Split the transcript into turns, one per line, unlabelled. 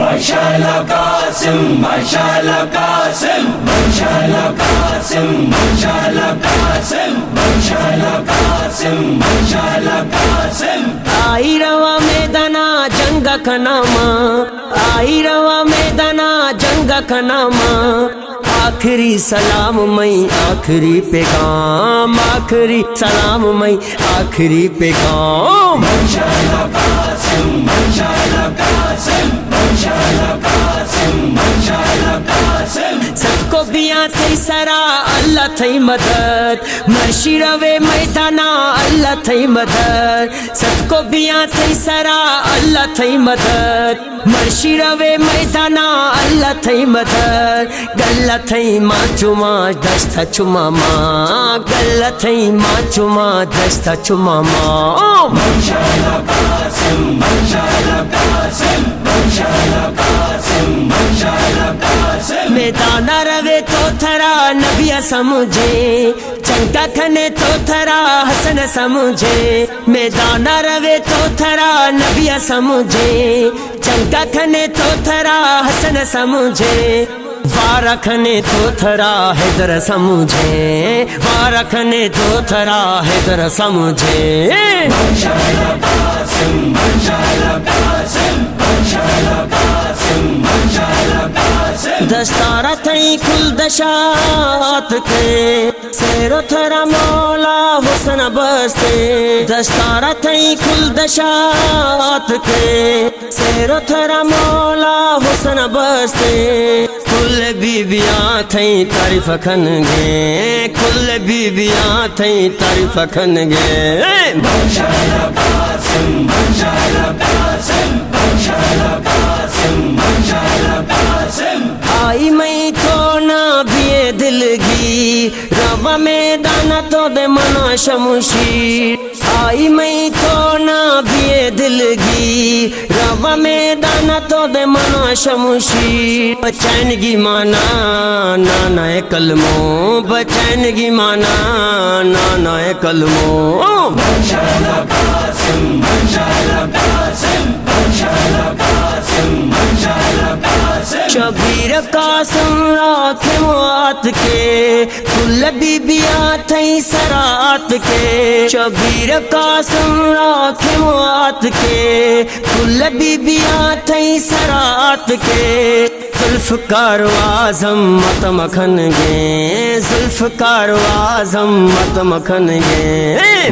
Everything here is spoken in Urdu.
MashaAllah Qasim, MashaAllah Qasim, MashaAllah Qasim, MashaAllah Qasim, MashaAllah Qasim, MashaAllah Qasim.
آئی روا میدانا جنگ کا نامہ، آئی روا میدانا جنگ کا نامہ، آخری سلام میں آخری پیغام، آخری سلام میں آخری پیغام.
MashaAllah Qasim, MashaAllah Qasim, MashaAllah Qasim, MashaAllah Qasim.
سب کو بیاں تھی سرا اللہ تھی مدد، مرشی روے میدانا اللہ تھی مدد. سب کو بیاں تھی سرا اللہ تھی مدد، مرشی روے میدانا اللہ تھی مدد. گلہ تھی ماں چما دست چما ماں، گلہ تھی ماں چما دست چما ماں.
MashaAllah Qasim, MashaAllah Qasim, MashaAllah Qasim, MashaAllah Qasim.
میدانا روے تو تھرا نبی سمجھے، چنگا کھنے تو تھرا حسن سمجھے. میدانا روے تو تھرا نبی سمجھے، چنگا کھنے تو تھرا حسن سمجھے. وارہ کھنے تو تھرا حیدر سمجھے، وارہ کھنے تو تھرا حیدر سمجھے.
MashaAllah Qasim, MashaAllah Qasim, MashaAllah Qasim, MashaAllah Qasim.
دستارہ تھیں کل دشات کے، سیرو تھرا مولا حسن بستے. دستارہ تھیں کل دشات کے، سیرو تھرا مولا حسن بستے. کل بیبیاں تھیں تعریف کھن گے، کل بیبیاں تھیں تعریف کھن گے.
MashaAllah Qasim, MashaAllah Qasim, MashaAllah Qasim, MashaAllah Qasim.
آئی میں تو نہ بھی دلگی، روا میدانا تو دے منا شمشیر. آئی میں تو نہ بھی دلگی، روا میدانا تو دے منا شمشیر. بچینگی مانا نانا کلموں، بچینگی مانا نانا کلموں.
MashaAllah Qasim, MashaAllah Qasim, MashaAllah Qasim, MashaAllah Qasim.
Shabbir Qasim رات موات کے، کل بیبیاں تھیں سرات کے. شبیر قاسم رات موات کے، کل بیبیاں تھیں سرات کے. ذوالفقار اعظم مت مکھن گے، ذوالفقار اعظم مت مکھن گے.